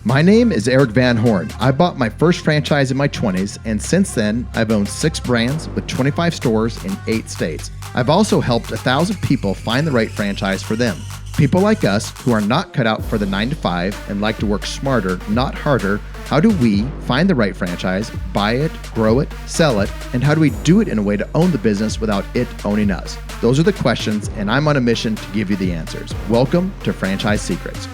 My name is Eric Van Horn. I bought my first franchise in my 20s, and since then, I've owned 6 brands with 25 stores in 8 states. I've also helped 1,000 people find the right franchise for them. People like us who are not cut out for the 9 to 5 and like to work smarter, not harder. How do we find the right franchise, buy it, grow it, sell it, and how do we do it in a way to own the business without it owning us? Those are the questions, and I'm on a mission to give you the answers. Welcome to Franchise Secrets.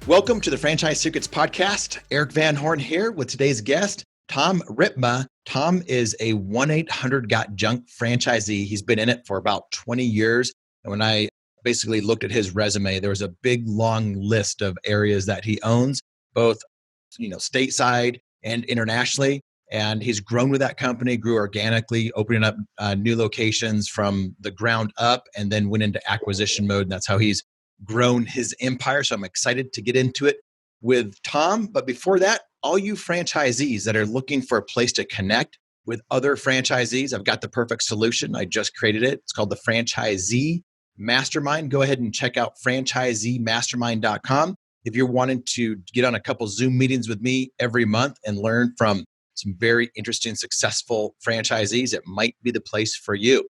Welcome to the Franchise Secrets podcast. Eric Van Horn here with today's guest, Tom Rypma. Tom is a 1-800-GOT-JUNK franchisee. He's been in it for about 20 years. And when I basically looked at his resume, there was a big, long list of areas that he owns, both stateside and internationally. And he's grown with that company, grew organically, opening up new locations from the ground up, and then went into acquisition mode. And that's how he's grown his empire. So I'm excited to get into it with Tom. But before that, all you franchisees that are looking for a place to connect with other franchisees, I've got the perfect solution. I just created it. It's called the Franchisee Mastermind. Go ahead and check out franchiseemastermind.com. If you're wanting to get on a couple Zoom meetings with me every month and learn from some very interesting, successful franchisees, it might be the place for you.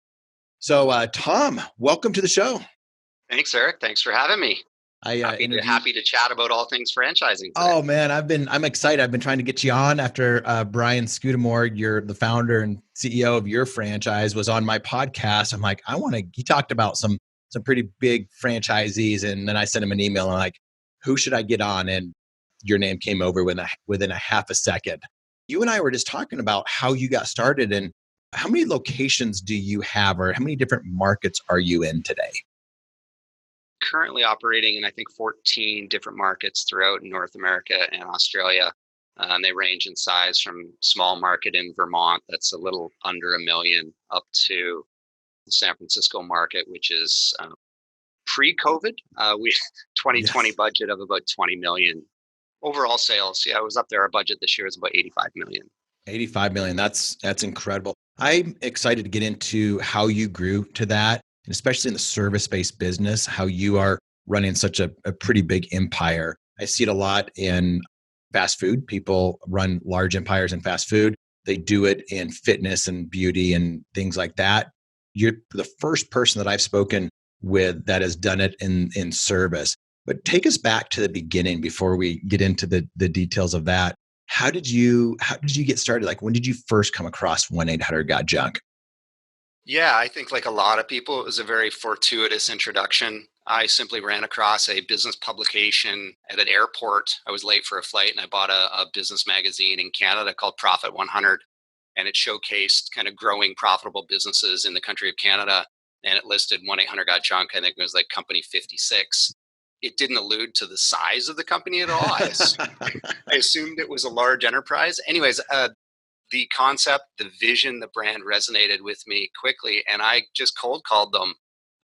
So Tom, welcome to the show. Thanks, Eric. Thanks for having me. Happy to chat about all things franchising today. Oh man, I'm excited. I've been trying to get you on after Brian Scudamore, you're the founder and CEO of your franchise, was on my podcast. I'm like, he talked about some pretty big franchisees, and then I sent him an email and I'm like, who should I get on? And your name came over within a half a second. You and I were just talking about how you got started and how many locations do you have, or how many different markets are you in today? Currently operating in, I think, 14 different markets throughout North America and Australia. And they range in size from small market in Vermont that's a little under $1 million up to the San Francisco market, which is pre-COVID. We 2020 budget of about 20 million. Overall sales, I was up there. Our budget this year is about 85 million. 85 million. That's incredible. I'm excited to get into how you grew to that. And especially in the service-based business, how you are running such a pretty big empire. I see it a lot in fast food. People run large empires in fast food. They do it in fitness and beauty and things like that. You're the first person that I've spoken with that has done it in service. But take us back to the beginning before we get into the details of that. How did you get started? Like, when did you first come across 1-800-GOT-JUNK? Yeah, I think like a lot of people, it was a very fortuitous introduction. I simply ran across a business publication at an airport. I was late for a flight and I bought a business magazine in Canada called Profit 100. And it showcased kind of growing profitable businesses in the country of Canada. And it listed 1-800-GOT-JUNK. I think it was like company 56. It didn't allude to the size of the company at all. I assumed it was a large enterprise. Anyways, the concept, the vision, the brand resonated with me quickly. And I just cold called them.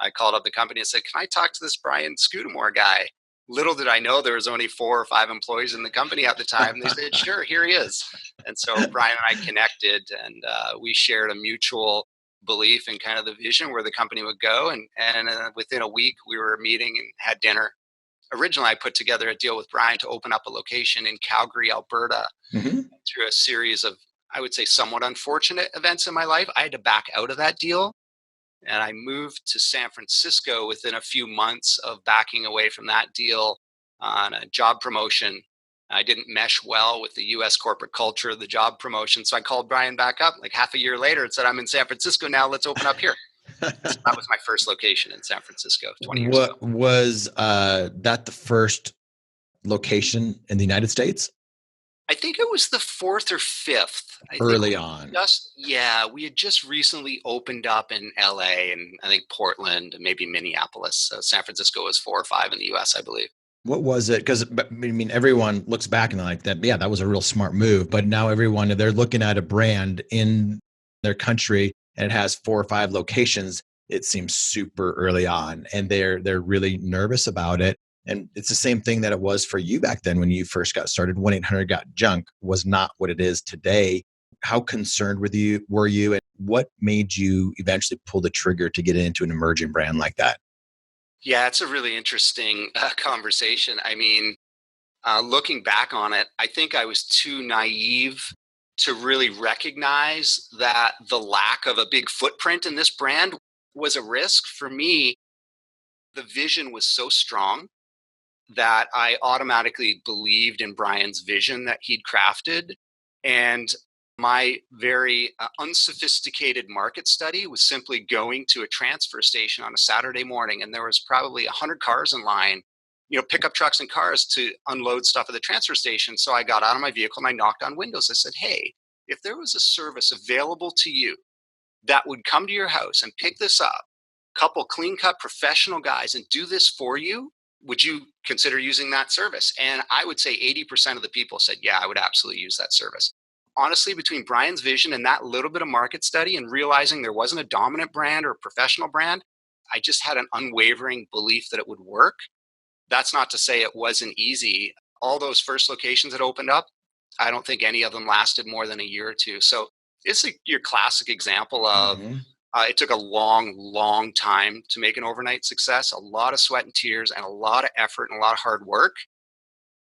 I called up the company and said, can I talk to this Brian Scudamore guy? Little did I know there was only 4 or 5 employees in the company at the time. And they said, sure, here he is. And so Brian and I connected, and we shared a mutual belief in kind of the vision where the company would go. And within a week, we were meeting and had dinner. Originally, I put together a deal with Brian to open up a location in Calgary, Alberta. Mm-hmm. Through a series of, I would say, somewhat unfortunate events in my life, I had to back out of that deal. And I moved to San Francisco within a few months of backing away from that deal on a job promotion. I didn't mesh well with the US corporate culture of the job promotion. So I called Brian back up like half a year later and said, I'm in San Francisco now. Let's open up here. So that was my first location in San Francisco 20 years ago. Was that the first location in the United States? I think it was the 4th or 5th. Early on. We had just recently opened up in LA and I think Portland and maybe Minneapolis. San Francisco was 4 or 5 in the US, I believe. What was it? Because I mean, everyone looks back and they're like that. Yeah, that was a real smart move. But now they're looking at a brand in their country and it has 4 or 5 locations. It seems super early on, and they're really nervous about it. And it's the same thing that it was for you back then when you first got started. 1-800-GOT-JUNK was not what it is today. How concerned were you, and what made you eventually pull the trigger to get into an emerging brand like that? Yeah, it's a really interesting conversation. I mean, looking back on it, I think I was too naive to really recognize that the lack of a big footprint in this brand was a risk. For me, the vision was so strong that I automatically believed in Brian's vision that he'd crafted. And my very unsophisticated market study was simply going to a transfer station on a Saturday morning, and there was probably 100 cars in line, pickup trucks and cars to unload stuff at the transfer station. So I got out of my vehicle and I knocked on windows. I said, "Hey, if there was a service available to you that would come to your house and pick this up, couple clean cut professional guys, and do this for you, would you consider using that service?" And I would say 80% of the people said, "Yeah, I would absolutely use that service." Honestly, between Brian's vision and that little bit of market study and realizing there wasn't a dominant brand or a professional brand, I just had an unwavering belief that it would work. That's not to say it wasn't easy. All those first locations that opened up, I don't think any of them lasted more than a year or two. So it's your classic example of Hmm. it took a long, long time to make an overnight success, a lot of sweat and tears, and a lot of effort and a lot of hard work.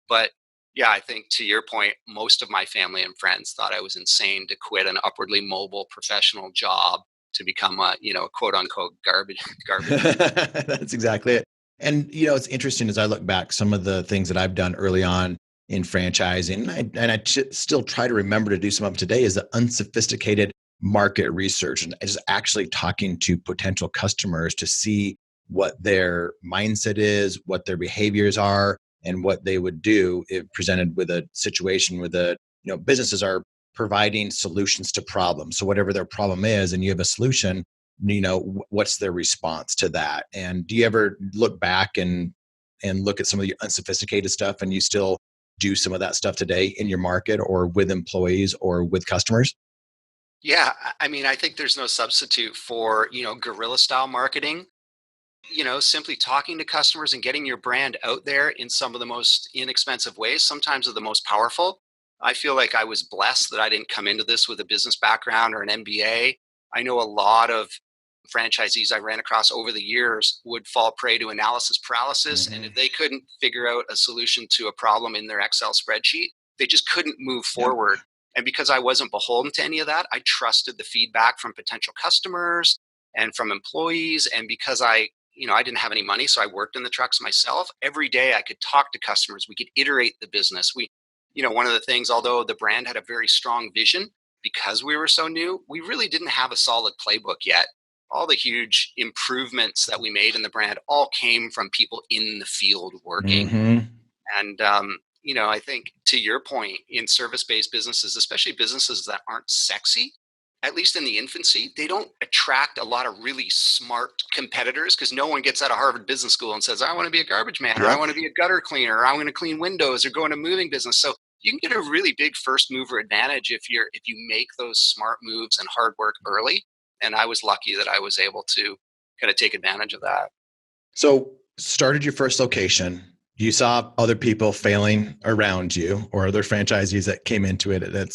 But yeah, I think to your point, most of my family and friends thought I was insane to quit an upwardly mobile professional job to become a quote unquote garbage man. That's exactly it. And it's interesting as I look back, some of the things that I've done early on in franchising, and I still try to remember to do some of them today, is the unsophisticated market research and just actually talking to potential customers to see what their mindset is, what their behaviors are, and what they would do if presented with a situation where businesses are providing solutions to problems. So whatever their problem is, and you have a solution, what's their response to that? And do you ever look back and look at some of the unsophisticated stuff, and you still do some of that stuff today in your market or with employees or with customers? Yeah, I mean, I think there's no substitute for guerrilla style marketing. Simply talking to customers and getting your brand out there in some of the most inexpensive ways, sometimes are the most powerful. I feel like I was blessed that I didn't come into this with a business background or an MBA. I know a lot of franchisees I ran across over the years would fall prey to analysis paralysis. And if Hmm. they couldn't figure out a solution to a problem in their Excel spreadsheet, they just couldn't move Yep. forward. And because I wasn't beholden to any of that, I trusted the feedback from potential customers and from employees. And because I didn't have any money, so I worked in the trucks myself. Every day I could talk to customers. We could iterate the business. One of the things, although the brand had a very strong vision, because we were so new, we really didn't have a solid playbook yet. All the huge improvements that we made in the brand all came from people in the field working. Hmm. And, I think to your point, in service based businesses, especially businesses that aren't sexy, at least in the infancy, they don't attract a lot of really smart competitors because no one gets out of Harvard Business School and says, "I want to be a garbage man," or "I Yep. want to be a gutter cleaner," or "I'm going to clean windows," or go in a moving business. So you can get a really big first mover advantage if you make those smart moves and hard work early. And I was lucky that I was able to kind of take advantage of that. So, started your first location. You saw other people failing around you, or other franchisees that came into it at a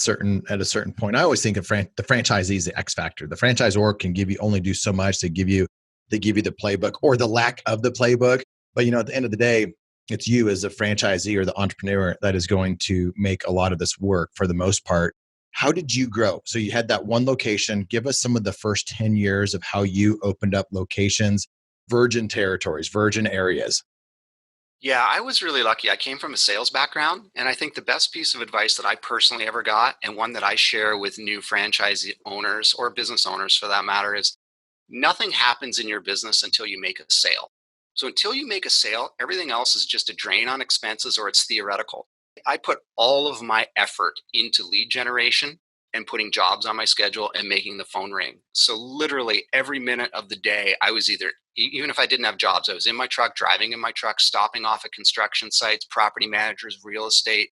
certain point. I always think of the franchisee is the X factor. The franchisor can give you only do so much. They give you the playbook or the lack of the playbook. But at the end of the day, it's you as a franchisee or the entrepreneur that is going to make a lot of this work for the most part. How did you grow? So you had that one location. Give us some of the first 10 years of how you opened up locations, virgin territories, virgin areas. Yeah, I was really lucky. I came from a sales background, and I think the best piece of advice that I personally ever got, and one that I share with new franchise owners or business owners for that matter, is nothing happens in your business until you make a sale. So until you make a sale, everything else is just a drain on expenses or it's theoretical. I put all of my effort into lead generation and putting jobs on my schedule and making the phone ring. So literally every minute of the day, I was either, even if I didn't have jobs, I was in my truck, driving in my truck, stopping off at construction sites, property managers, real estate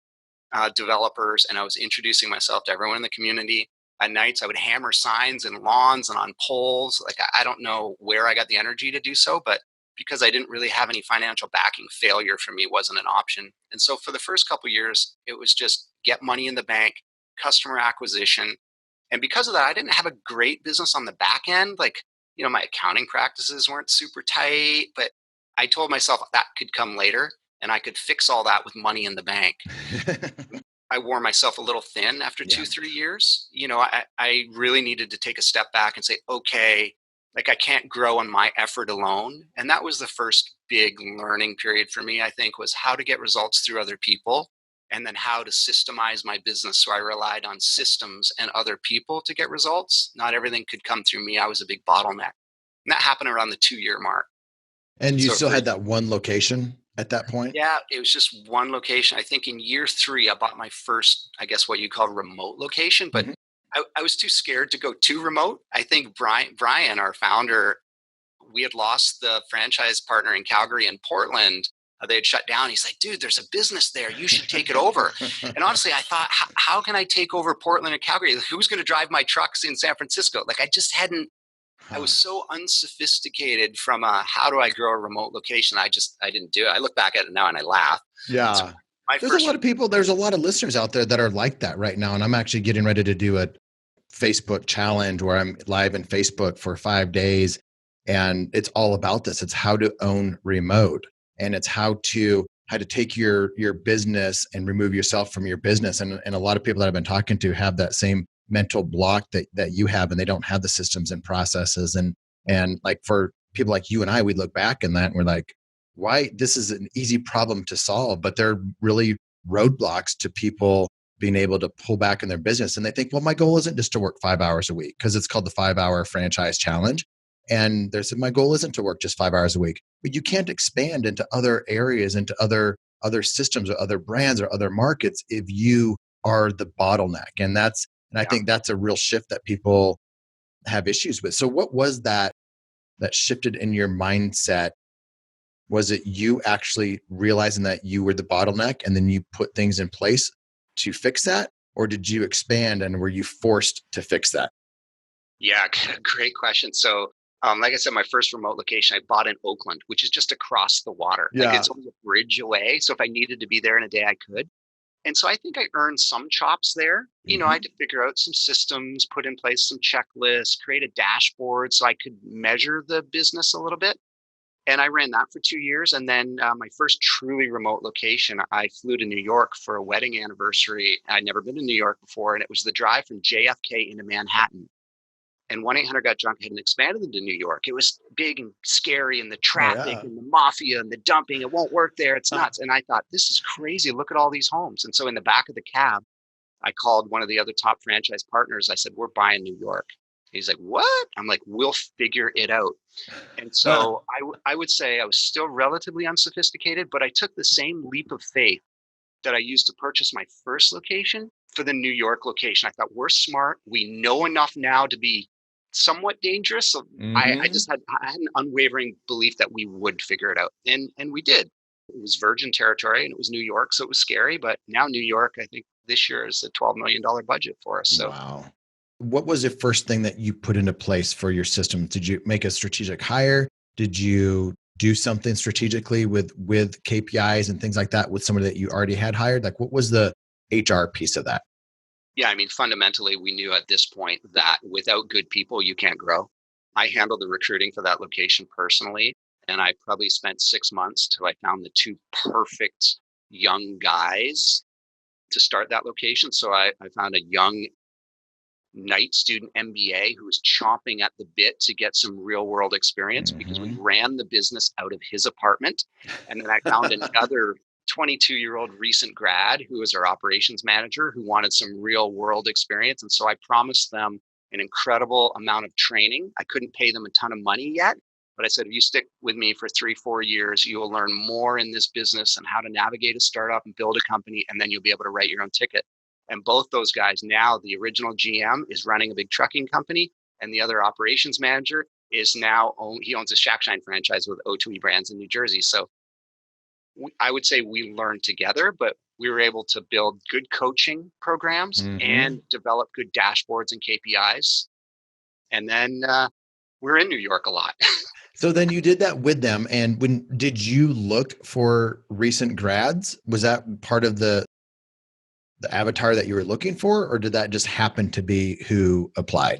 developers, and I was introducing myself to everyone in the community. At nights, I would hammer signs and lawns and on poles. Like I don't know where I got the energy to do so, but because I didn't really have any financial backing, failure for me wasn't an option. And so for the first couple of years, it was just get money in the bank, customer acquisition, and because of that, I didn't have a great business on the back end. Like my accounting practices weren't super tight, but I told myself that could come later and I could fix all that with money in the bank. I wore myself a little thin after Yeah. 2-3 years. I really needed to take a step back and say, okay, like I can't grow on my effort alone. And that was the first big learning period for me, I think, was how to get results through other people and then how to systemize my business. So I relied on systems and other people to get results. Not everything could come through me. I was a big bottleneck. And that happened around the 2-year mark. And you So still had that one location at that point? yeah, it was just one location. I think in year 3, I bought my first, I guess what you call remote location, but Mhm. I was too scared to go too remote. I think Brian, our founder, we had lost the franchise partner in Calgary and Portland. They had shut down. He's like, dude, there's a business there. You should take it over. And honestly, I thought, how can I take over Portland and Calgary? Who's going to drive my trucks in San Francisco? Like, I just hadn't. I was Huh. so unsophisticated from how do I grow a remote location. I didn't do it. I look back at it now and I laugh. So Yeah. my There's a first, lot of people, there's a lot of listeners out there that are like that right now. And I'm actually getting ready to do a Facebook challenge where I'm live in Facebook for 5 days. And it's all about this. It's how to own remote. And it's how to take your business and remove yourself from your business. And a lot of people that I've been talking to have that same mental block that you have, and they don't have the systems and processes. And like for people like you and I, we look back in that and we're like, why this is an easy problem to solve, but they're really roadblocks to people being able to pull back in their business. And they think, well, my goal isn't just to work 5 hours a week, because it's called the 5 hour franchise challenge. And they said, my goal isn't to work just 5 hours a week, but you can't expand into other areas, into other systems or other brands or other markets if you are the bottleneck. And I yeah. think that's a real shift that people have issues with. So what was that shifted in your mindset? Was it you actually realizing that you were the bottleneck and then you put things in place to fix that? Or did you expand and were you forced to fix that? Yeah, great question. So, like I said, my first remote location I bought in Oakland, which is just across the water. Like Yeah. it's only a bridge away. So if I needed to be there in a day, I could. And so I think I earned some chops there. I Hmm. had to figure out some systems, put in place some checklists, create a dashboard so I could measure the business a little bit. And I ran that for 2 years. And then my first truly remote location, I flew to New York for a wedding anniversary. I'd never been to New York before. And it was the drive from JFK into Manhattan. And 1-800 Got Drunk hadn't expanded into New York. It was big and scary, and the Oh traffic yeah. and the mafia and the dumping. It won't work there. It's nuts. And I thought, this is crazy. Look at all these homes. And so in the back of the cab, I called one of the other top franchise partners. I said, we're buying New York. He's like, what? I'm like, we'll figure it out. And so I would say I was still relatively unsophisticated, but I took the same leap of faith that I used to purchase my first location for the New York location. I thought, we're smart. We know enough now to be somewhat dangerous. So Hmm. I had an unwavering belief that we would figure it out. And we did. It was virgin territory and it was New York. So it was scary. But now New York, I think this year is a $12 million budget for us. So Wow. What was the first thing that you put into place for your system? Did you make a strategic hire? Did you do something strategically with KPIs and things like that with somebody that you already had hired? Like what was the HR piece of that? yeah, I mean, fundamentally, we knew at this point that without good people, you can't grow. I handled the recruiting for that location personally, and I probably spent 6 months till I found the two perfect young guys to start that location. So I found a young night student MBA who was chomping at the bit to get some real world experience because we Hmm. ran the business out of his apartment. And then I found another 22-year-old recent grad who was our operations manager who wanted some real world experience. And so I promised them an incredible amount of training. I couldn't pay them a ton of money yet, but I said, if you stick with me for 3-4 years, you will learn more in this business and how to navigate a startup and build a company. And then you'll be able to write your own ticket. And both those guys now, the original GM is running a big trucking company, and the other operations manager is now he owns a Shack Shine franchise with O2E brands in New Jersey. So I would say we learned together, but we were able to build good coaching programs Hmm. and develop good dashboards and KPIs. And then we're in New York a lot. So then you did that with them. And when did you look for recent grads? Was that part of the avatar that you were looking for, or did that just happen to be who applied?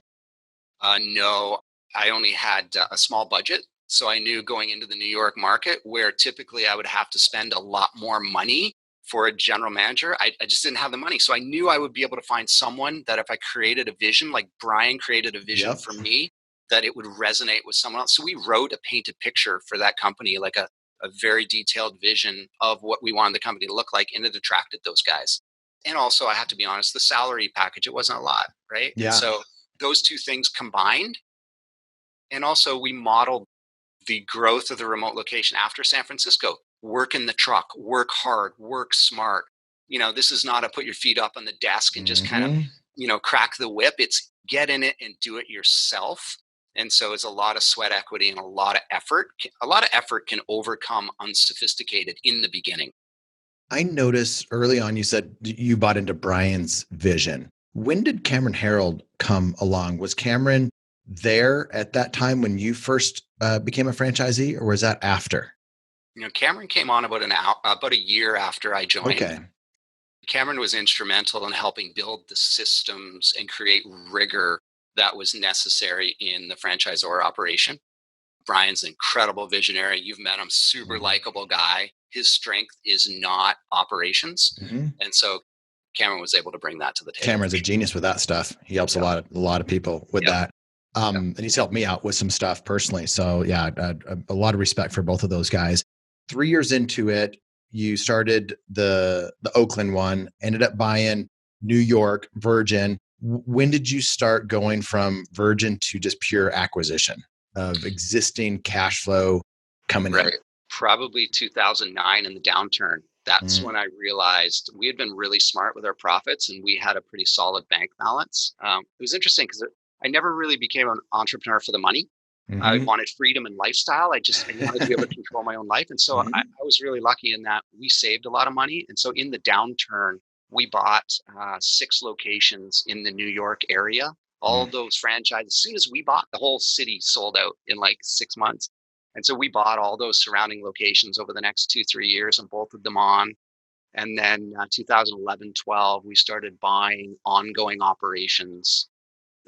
No, I only had a small budget. So I knew going into the New York market, where typically I would have to spend a lot more money for a general manager, I just didn't have the money. So I knew I would be able to find someone that if I created a vision, like Brian created a vision Yep. for me, that it would resonate with someone else. So we wrote a painted picture for that company, like a very detailed vision of what we wanted the company to look like, and it attracted those guys. And also, I have to be honest, the salary package, it wasn't a lot, right? And Yeah. so those two things combined, and also we modeled the growth of the remote location after San Francisco. Work in the truck, work hard, work smart. This is not a put your feet up on the desk and just kind of, Hmm. crack the whip. It's get in it and do it yourself. And so it's a lot of sweat equity and a lot of effort. A lot of effort can overcome unsophisticated in the beginning. I noticed early on you said you bought into Brian's vision. When did Cameron Harold come along? Was Cameron there at that time when you first became a franchisee, or was that after? Cameron came on about a year after I joined. Okay. Cameron was instrumental in helping build the systems and create rigor that was necessary in the franchisor operation. Brian's an incredible visionary. You've met him, super Mhm. likable guy. His strength is not operations. Mhm. And so Cameron was able to bring that to the table for Cameron's a sure. genius with that stuff. He helps a Yep. lot of people with Yep. that. Yep. And he's helped me out with some stuff personally. So yeah, a lot of respect for both of those guys. 3 years into it, you started the Oakland one, ended up buying New York Virgin. When did you start going from Virgin to just pure acquisition of existing cash flow coming in? Right. Probably 2009 in the downturn. That's Mm, when I realized we had been really smart with our profits and we had a pretty solid bank balance. It was interesting because I never really became an entrepreneur for the money. I mhm. wanted freedom and lifestyle. I wanted to be able to control my own life. And so Mhm. I was really lucky in that we saved a lot of money. And so in the downturn, we bought 6 locations in the New York area. All Mm. those franchises, as soon as we bought, the whole city sold out in like 6 months. And so we bought all those surrounding locations over the next 2, 3 years and bolted them on. And then 2011, 12, we started buying ongoing operations.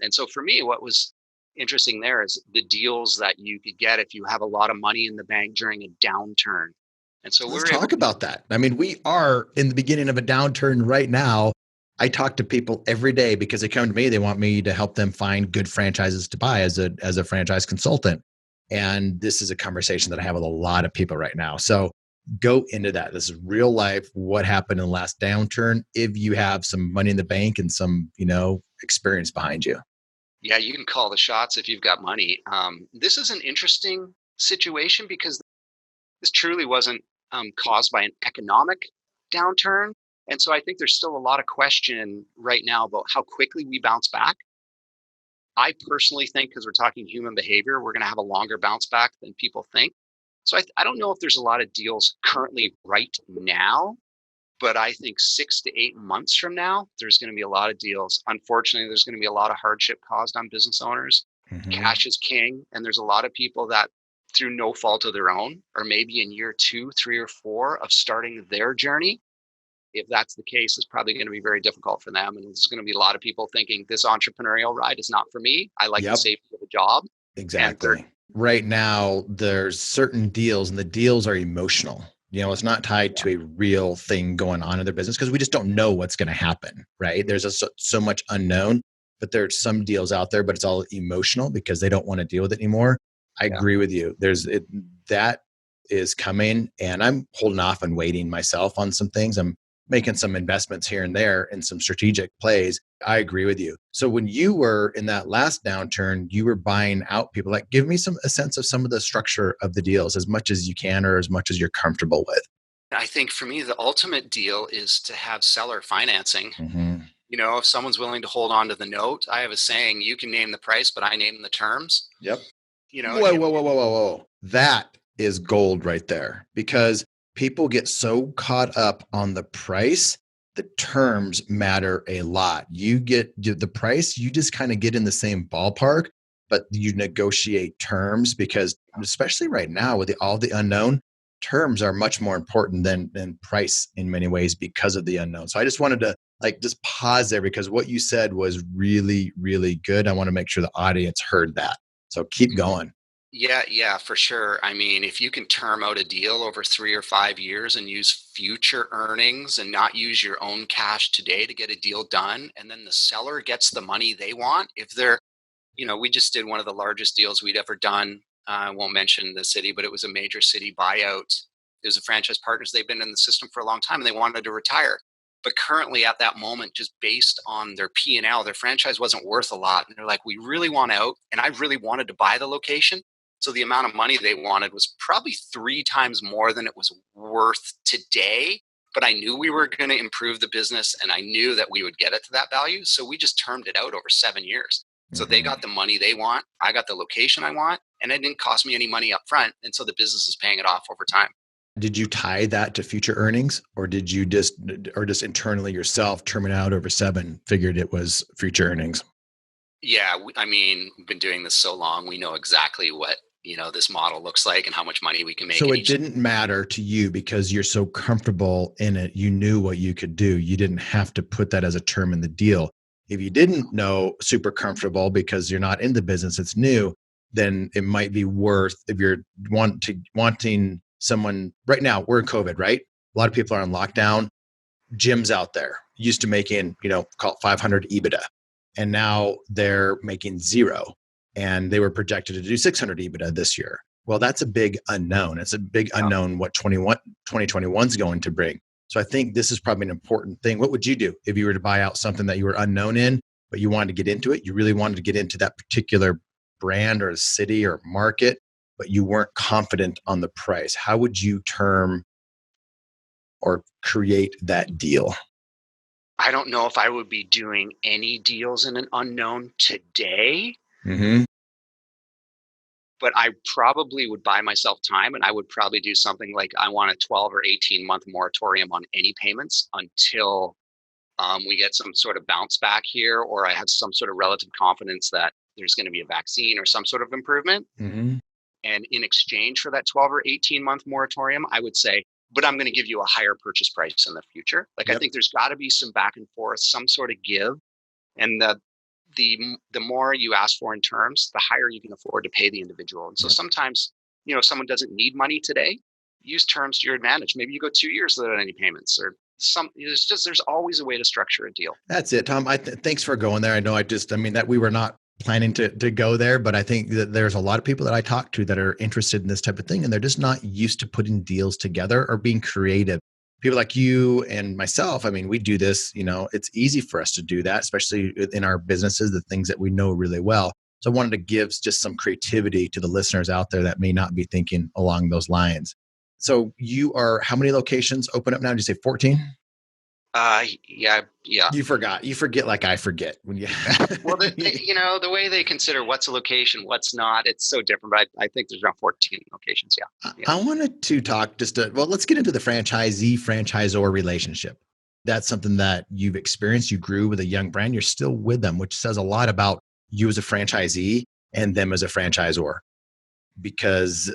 And so for me, what was interesting there is the deals that you could get if you have a lot of money in the bank during a downturn. And so we Let's were able talk to, about that. I mean, we are in the beginning of a downturn right now. I talk to people every day because they come to me, they want me to help them find good franchises to buy as a franchise consultant. And this is a conversation that I have with a lot of people right now. So go into that. This is real life. What happened in the last downturn? If you have some money in the bank and some, experience behind you. yeah, you can call the shots if you've got money. This is an interesting situation because this truly wasn't caused by an economic downturn. And so I think there's still a lot of question right now about how quickly we bounce back. I personally think, because we're talking human behavior, we're going to have a longer bounce back than people think. So I don't know if there's a lot of deals currently right now, but I think 6 to 8 months from now, there's going to be a lot of deals. Unfortunately, there's going to be a lot of hardship caused on business owners. Mhm. Cash is king. And there's a lot of people that, through no fault of their own, or maybe in year 2, 3, or 4 of starting their journey, if that's the case, it's probably going to be very difficult for them. And there's going to be a lot of people thinking this entrepreneurial ride is not for me. I like the Yep. safety of a job. And they're, Exactly. Right now, there's certain deals, and the deals are emotional. It's not tied yeah, to a real thing going on in their business because we just don't know what's going to happen, right? There's so much unknown, but there's some deals out there, but it's all emotional because they don't want to deal with it anymore. I yeah. agree with you. That is coming, and I'm holding off and waiting myself on some things. I'm making some investments here and there in some strategic plays. I agree with you. So when you were in that last downturn, you were buying out people. Like, give me a sense of some of the structure of the deals as much as you can or as much as you're comfortable with. I think for me, the ultimate deal is to have seller financing. Mm-hmm. If someone's willing to hold on to the note, I have a saying, you can name the price, but I name the terms. Yep. You know, Whoa, if whoa, whoa, whoa, whoa, whoa. That is gold right there because people get so caught up on the price. The terms matter a lot. You get the price, you just kind of get in the same ballpark, but you negotiate terms because, especially right now with all the unknown, terms are much more important than price in many ways because of the unknown. So I just wanted to just pause there because what you said was really, really good. I want to make sure the audience heard that. So keep going. Yeah, for sure. I mean, if you can term out a deal over 3 or 5 years and use future earnings and not use your own cash today to get a deal done, and then the seller gets the money they want, if they're, we just did one of the largest deals we'd ever done. I won't mention the city, but it was a major city buyout. There's a franchise partners. They've been in the system for a long time and they wanted to retire. But currently at that moment, just based on their P&L, their franchise wasn't worth a lot. And they're like, we really want out. And I really wanted to buy the location. So the amount of money they wanted was probably 3 times more than it was worth today. But I knew we were going to improve the business and I knew that we would get it to that value. So we just termed it out over 7 years. So they Mhm. got the money they want. I got the location I want. And it didn't cost me any money up front. And so the business is paying it off over time. Did you tie that to future earnings, or did you just internally yourself term it out over seven, figured it was future earnings? Yeah, I mean, we've been doing this so long, we know exactly what, this model looks like and how much money we can make So in it each. didn't matter to you because you're so comfortable in it. You knew what you could do. You didn't have to put that as a term in the deal. If you didn't know super comfortable because you're not in the business, it's new, then it might be worth if you're wanting someone right now, we're in COVID, right? A lot of people are on lockdown. Gyms out there used to making, call it 500 EBITDA. And now they're making zero. And they were projected to do 600 EBITDA this year. Well, that's a big unknown. It's a big Yeah. unknown what 2021 is going to bring. So I think this is probably an important thing. What would you do if you were to buy out something that you were unknown in, but you wanted to get into it? You really wanted to get into that particular brand or city or market, but you weren't confident on the price. How would you term or create that deal? I don't know if I would be doing any deals in an unknown today, Mm-hmm. but I probably would buy myself time and I would probably do something like I want a 12 or 18-month moratorium on any payments until we get some sort of bounce back here, or I have some sort of relative confidence that there's going to be a vaccine or some sort of improvement. Mm-hmm. And in exchange for that 12 or 18-month moratorium, I would say, but I'm going to give you a higher purchase price in the future. Like I Yep. think there's got to be some back and forth, some sort of give. And the more you ask for in terms, the higher you can afford to pay the individual. And so Yep. sometimes, if someone doesn't need money today, use terms to your advantage. Maybe you go 2 years without any payments, or there's always a way to structure a deal. That's it, Tom. Thanks for going there. I know I mean that we were not planning to go there, but I think that there's a lot of people that I talk to that are interested in this type of thing, and they're just not used to putting deals together or being creative. People like you and myself, I mean, we do this. It's easy for us to do that, especially in our businesses, the things that we know really well. So I wanted to give just some creativity to the listeners out there that may not be thinking along those lines. So you are how many locations open up now? Did you say 14? Yeah, yeah. You forgot. You forget like I forget when you. Well, the way they consider what's a location, what's not, it's so different. But I think there's around 14 locations. Yeah, yeah. I wanted to talk well, let's get into the franchisee franchisor relationship. That's something that you've experienced. You grew with a young brand. You're still with them, which says a lot about you as a franchisee and them as a franchisor. Because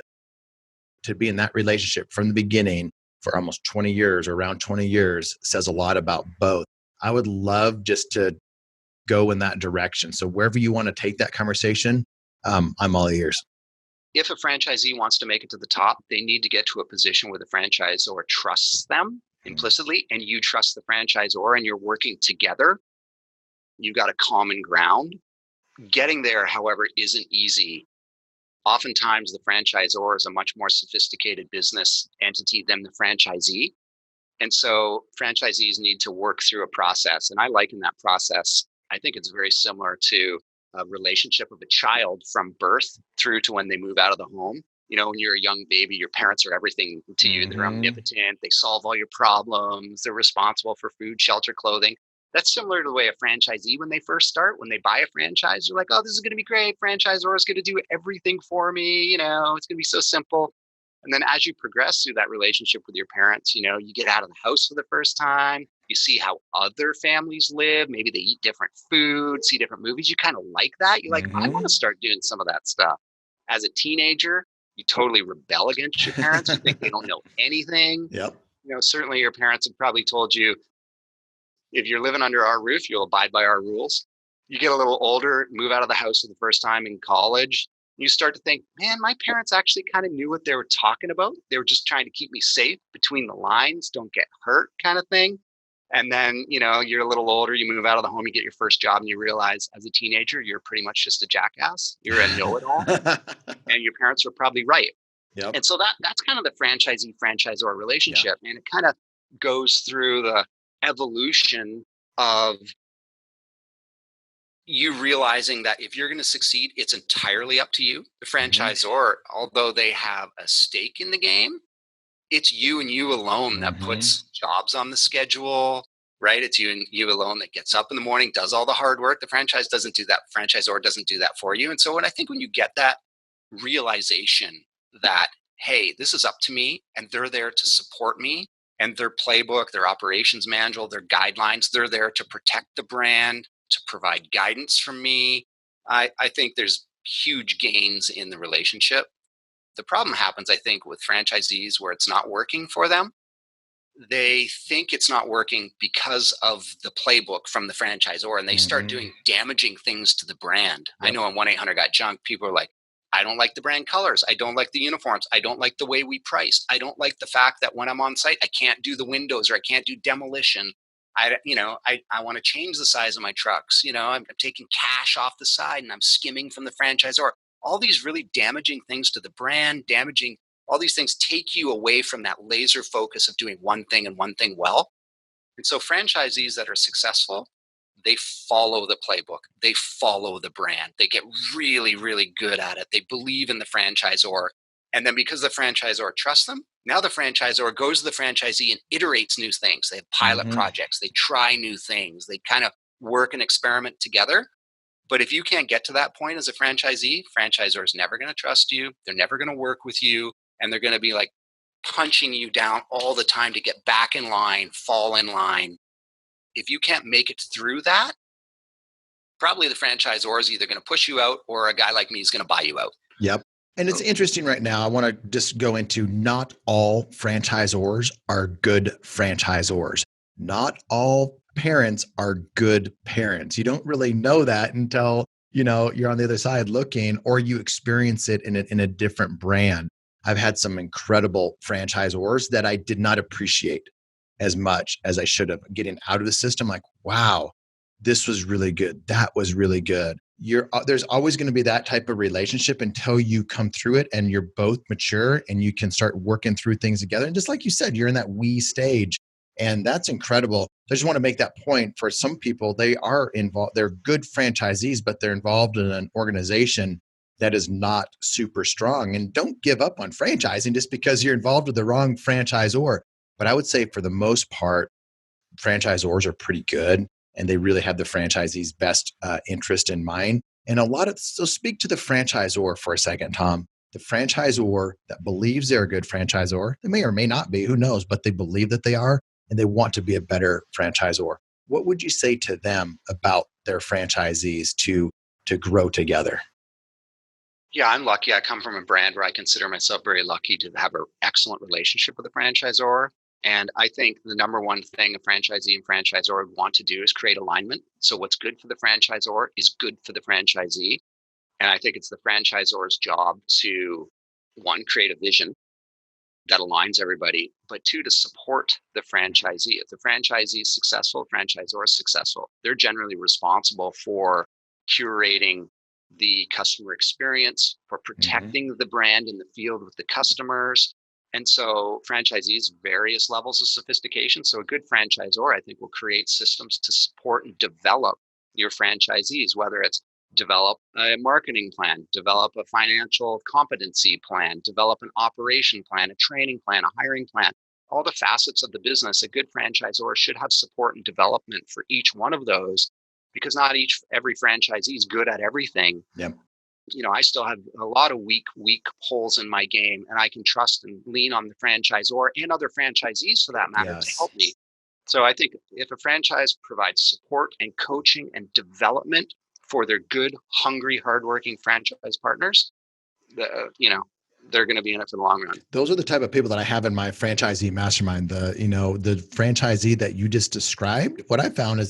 to be in that relationship from the beginning for almost 20 years or around 20 years says a lot about both. I would love just to go in that direction. So wherever you want to take that conversation, I'm all ears. If a franchisee wants to make it to the top, they need to get to a position where the franchisor trusts them implicitly and you trust the franchisor and you're working together. You've got a common ground. Getting there, however, isn't easy. Oftentimes, the franchisor is a much more sophisticated business entity than the franchisee. And so franchisees need to work through a process. And I liken that process, I think it's very similar to a relationship of a child from birth through to when they move out of the home. When you're a young baby, your parents are everything to you. They're Mm-hmm. omnipotent. They solve all your problems. They're responsible for food, shelter, clothing. That's similar to the way a franchisee, when they first start, when they buy a franchise, they're like, oh, this is going to be great. Franchisor is going to do everything for me. It's going to be so simple. And then as you progress through that relationship with your parents, you get out of the house for the first time. You see how other families live. Maybe they eat different food, see different movies. You kind of like that. You're like, I want to Mm-hmm. start doing some of that stuff. As a teenager, you totally rebel against your parents. You think they don't know anything. Yep. Certainly your parents have probably told you, if you're living under our roof, you'll abide by our rules. You get a little older, move out of the house for the first time in college. You start to think, man, my parents actually kind of knew what they were talking about. They were just trying to keep me safe between the lines, don't get hurt kind of thing. And then, you're a little older, you move out of the home, you get your first job, and you realize as a teenager, you're pretty much just a jackass. You're a know-it-all, and your parents were probably right. Yep. And so that's kind of the franchisee franchisor Yeah. relationship. And it kind of goes through the evolution of you realizing that if you're going to succeed, it's entirely up to you. The franchisor, although they have a stake in the game, it's you and you alone that puts jobs on the schedule, right? It's you and you alone that gets up in the morning, does all the hard work. The franchise doesn't do that. Franchisor doesn't do that for you. And so when you get that realization that, hey, this is up to me and they're there to support me, and their playbook, their operations manual, their guidelines, they're there to protect the brand, to provide guidance from me. I think there's huge gains in the relationship. The problem happens, I think, with franchisees where it's not working for them. They think it's not working because of the playbook from the franchisor, and they start doing damaging things to the brand. Yep. I know on 1-800-GOT-JUNK, people are like, I don't like the brand colors. I don't like the uniforms. I don't like the way we price. I don't like the fact that when I'm on site, I can't do the windows or I can't do demolition. I want to change the size of my trucks. I'm taking cash off the side and I'm skimming from the franchisor. All these really damaging things to the brand, all these things take you away from that laser focus of doing one thing and one thing well. And so franchisees that are successful, they follow the playbook. They follow the brand. They get really, really good at it. They believe in the franchisor. And then because the franchisor trusts them, now the franchisor goes to the franchisee and iterates new things. They have pilot projects. They try new things. They kind of work and experiment together. But if you can't get to that point as a franchisee, franchisor is never going to trust you. They're never going to work with you. And they're going to be like punching you down all the time to get back in line, fall in line. If you can't make it through that, probably the franchisor is either going to push you out or a guy like me is going to buy you out. Yep. And it's interesting right now. I want to just go into not all franchisors are good franchisors. Not all parents are good parents. You don't really know that until, you're on the other side looking, or you experience it in a different brand. I've had some incredible franchisors that I did not appreciate as much as I should have. Getting out of the system, like, wow, this was really good. That was really good. There's always going to be that type of relationship until you come through it and you're both mature and you can start working through things together. And just like you said, you're in that we stage, and that's incredible. I just want to make that point. For some people, they are involved. They're good franchisees, but they're involved in an organization that is not super strong. And don't give up on franchising just because you're involved with the wrong franchisor. But I would say for the most part, franchisors are pretty good and they really have the franchisee's best interest in mind. And so speak to the franchisor for a second, Tom. The franchisor that believes they're a good franchisor, they may or may not be, who knows, but they believe that they are, and they want to be a better franchisor. What would you say to them about their franchisees to grow together? Yeah, I'm lucky. I come from a brand where I consider myself very lucky to have an excellent relationship with a franchisor. And I think the number one thing a franchisee and franchisor would want to do is create alignment. So what's good for the franchisor is good for the franchisee. And I think it's the franchisor's job to, one, create a vision that aligns everybody, but two, to support the franchisee. If the franchisee is successful, franchisor is successful. They're generally responsible for curating the customer experience, for protecting the brand in the field with the customers. And so franchisees, various levels of sophistication. So a good franchisor, I think, will create systems to support and develop your franchisees, whether it's develop a marketing plan, develop a financial competency plan, develop an operation plan, a training plan, a hiring plan, all the facets of the business. A good franchisor should have support and development for each one of those, because not every franchisee is good at everything. Yep. I still have a lot of weak holes in my game, and I can trust and lean on the franchisor and other franchisees for that matter to help me. So I think if a franchise provides support and coaching and development for their good, hungry, hardworking franchise partners, they're going to be in it for the long run. Those are the type of people that I have in my franchisee mastermind. The franchisee that you just described, what I found is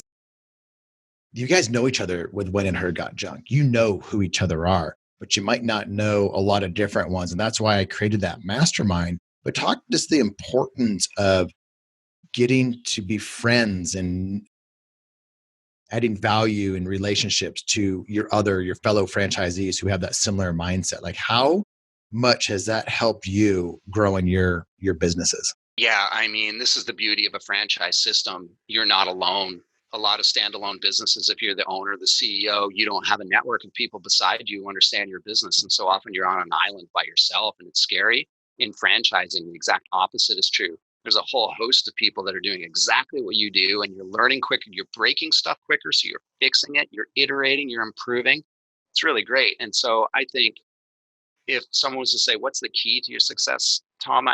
you guys know each other with 1-800-GOT-JUNK. You know who each other are. but you might not know a lot of different ones. And that's why I created that mastermind. But talk just the importance of getting to be friends and adding value in relationships to your fellow franchisees who have that similar mindset. Like, how much has that helped you grow in your businesses? Yeah, I mean, this is the beauty of a franchise system. You're not alone. A lot of standalone businesses, if you're the owner, the CEO, you don't have a network of people beside you who understand your business. And so often you're on an island by yourself and it's scary. In franchising, the exact opposite is true. There's a whole host of people that are doing exactly what you do, and you're learning quicker, you're breaking stuff quicker. So you're fixing it, you're iterating, you're improving. It's really great. And so I think if someone was to say, what's the key to your success, Tom,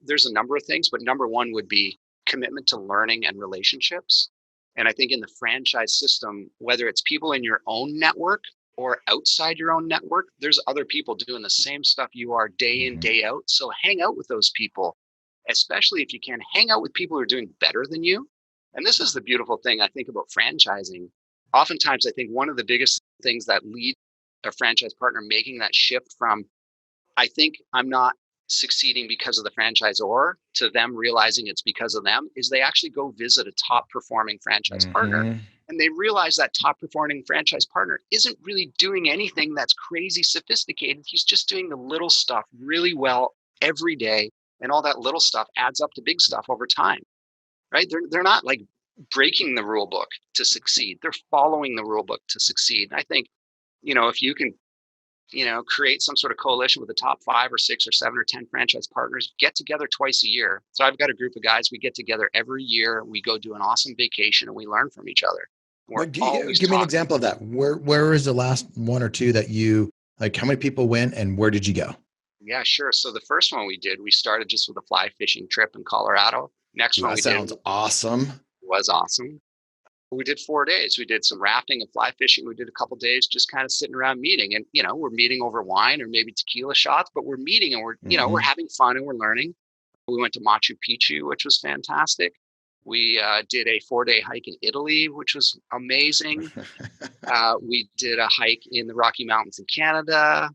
there's a number of things, but number one would be commitment to learning and relationships. And I think in the franchise system, whether it's people in your own network or outside your own network, there's other people doing the same stuff you are day in, Mhm. day out. So hang out with those people, especially if you can hang out with people who are doing better than you. And this is the beautiful thing I think about franchising. Oftentimes, I think one of the biggest things that lead a franchise partner making that shift from I think I'm not succeeding because of the franchisor to them realizing it's because of them is they actually go visit a top performing franchise partner Mhm. and they realize that top performing franchise partner isn't really doing anything that's crazy sophisticated. He's just doing the little stuff really well every day. And all that little stuff adds up to big stuff over time, right? They're not like breaking the rule book to succeed. They're following the rule book to succeed. And I think, if you can create some sort of coalition with the top 5 or 6 or 7 or 10 franchise partners, get together twice a year. So I've got a group of guys, we get together every year, we go do an awesome vacation and we learn from each other. We're But always give me an talking. example of that. Where is the last one or two that you like? How many people went, and where did you go? Yeah, sure. So the first one we did, we started just with a fly fishing trip in Colorado. Next Ooh, one that we did sounds awesome. was awesome. We did 4 days. We did some rafting and fly fishing. We did a couple days just kind of sitting around meeting. And, we're meeting over wine or maybe tequila shots, but we're meeting and we're Hmm. having fun and we're learning. We went to Machu Picchu, which was fantastic. We did a 4-day hike in Italy, which was amazing. We did a hike in the Rocky Mountains in Canada.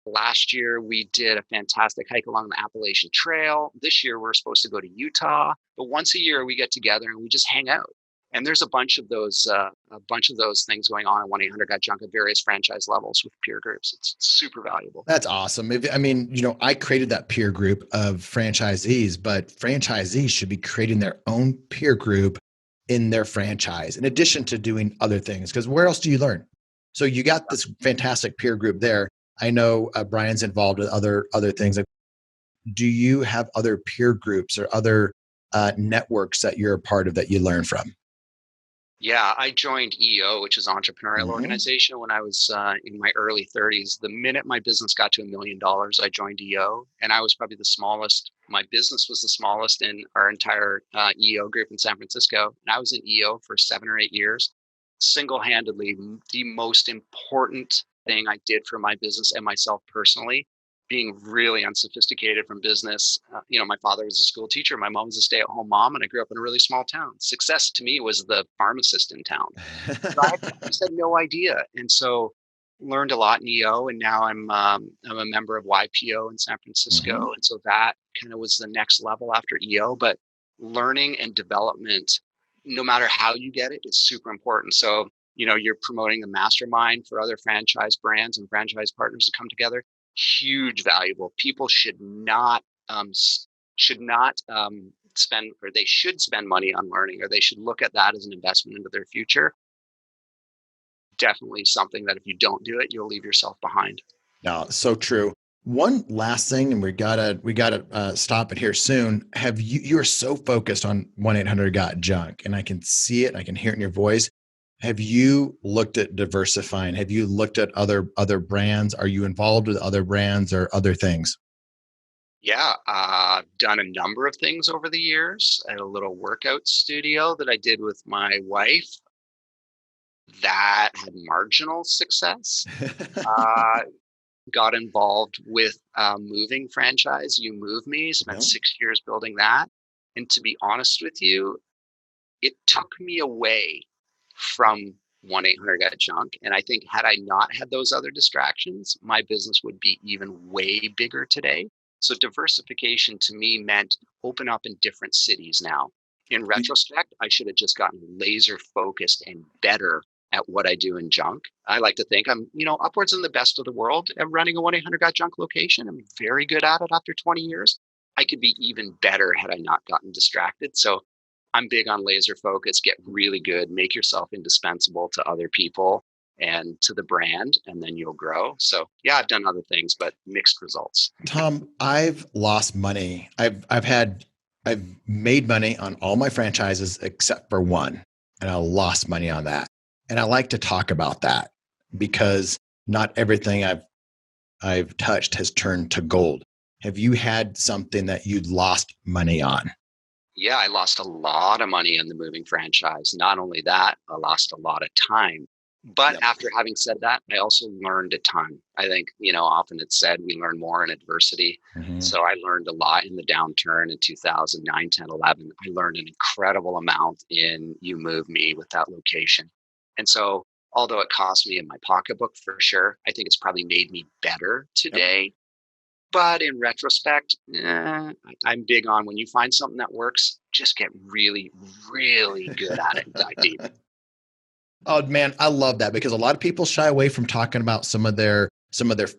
Last year, we did a fantastic hike along the Appalachian Trail. This year, we're supposed to go to Utah. But once a year, we get together and we just hang out. And there's a bunch of those things going on at 1-800 Got Junk at various franchise levels with peer groups. It's super valuable. That's awesome. I mean, I created that peer group of franchisees, but franchisees should be creating their own peer group in their franchise, in addition to doing other things. Because where else do you learn? So you got this fantastic peer group there. I know Brian's involved with other things. Like, do you have other peer groups or other networks that you're a part of that you learn from? Yeah, I joined EO, which is entrepreneurial Hmm. organization, when I was in my early 30s. The minute my business got to $1 million, I joined EO, and I was probably the smallest. My business was the smallest in our entire EO group in San Francisco, and I was in EO for 7 or 8 years. Single-handedly, the most important thing I did for my business and myself personally, being really unsophisticated from business. My father was a school teacher. My mom was a stay-at-home mom, and I grew up in a really small town. Success to me was the pharmacist in town. So I just had no idea, and so learned a lot in EO, and now I'm a member of YPO in San Hmm. Francisco, and so that kind of was the next level after EO. But learning and development, no matter how you get it, is super important. So you're promoting the mastermind for other franchise brands and franchise partners to come together. Huge valuable. People should not spend, or they should spend money on learning, or they should look at that as an investment into their future. Definitely something that if you don't do it, you'll leave yourself behind. No, so true. One last thing, and we gotta stop it here soon. Have you are so focused on 1-800 Got Junk, and I can see it, I can hear it in your voice. Have you looked at diversifying? Have you looked at other brands? Are you involved with other brands or other things? Yeah, I've done a number of things over the years. I had a little workout studio that I did with my wife that had marginal success. Uh, got involved with a moving franchise, You Move Me, spent No. 6 years building that. And to be honest with you, it took me away from 1-800 got junk. And I think had I not had those other distractions, my business would be even way bigger today. So diversification to me meant open up in different cities now. In retrospect, I should have just gotten laser focused and better at what I do in junk. I like to think I'm, upwards in the best of the world at running a 1-800 got junk location. I'm very good at it after 20 years. I could be even better had I not gotten distracted. So I'm big on laser focus, get really good, make yourself indispensable to other people and to the brand, and then you'll grow. So yeah, I've done other things, but mixed results. Tom, I've lost money. I've made money on all my franchises except for one, and I lost money on that. And I like to talk about that because not everything I've touched has turned to gold. Have you had something that you'd lost money on? Yeah, I lost a lot of money in the moving franchise. Not only that, I lost a lot of time. But after having said that, I also learned a ton. I think, often it's said we learn more in adversity. Mm-hmm. So I learned a lot in the downturn in 2009, 10, 11. I learned an incredible amount in You Move Me with that location. And so although it cost me in my pocketbook for sure, I think it's probably made me better today. Yep. But in retrospect, I'm big on when you find something that works, just get really, really good at it and dive deep. Oh man, I love that because a lot of people shy away from talking about some of their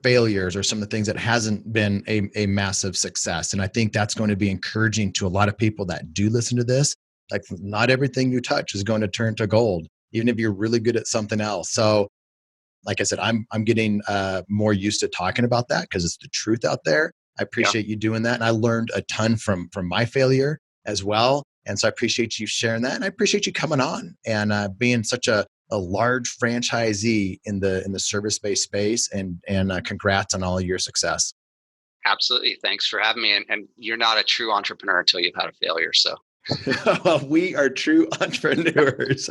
failures or some of the things that hasn't been a massive success. And I think that's going to be encouraging to a lot of people that do listen to this. Like not everything you touch is going to turn to gold, even if you're really good at something else. So like I said, I'm getting more used to talking about that because it's the truth out there. I appreciate you doing that. And I learned a ton from my failure as well. And so I appreciate you sharing that. And I appreciate you coming on and being such a large franchisee in the service-based space. And congrats on all of your success. Absolutely. Thanks for having me. And you're not a true entrepreneur until you've had a failure. So well, we are true entrepreneurs.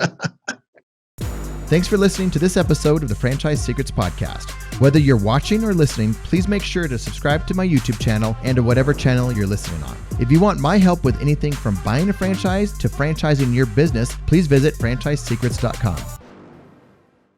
Thanks for listening to this episode of the Franchise Secrets Podcast. Whether you're watching or listening, please make sure to subscribe to my YouTube channel and to whatever channel you're listening on. If you want my help with anything from buying a franchise to franchising your business, please visit franchisesecrets.com.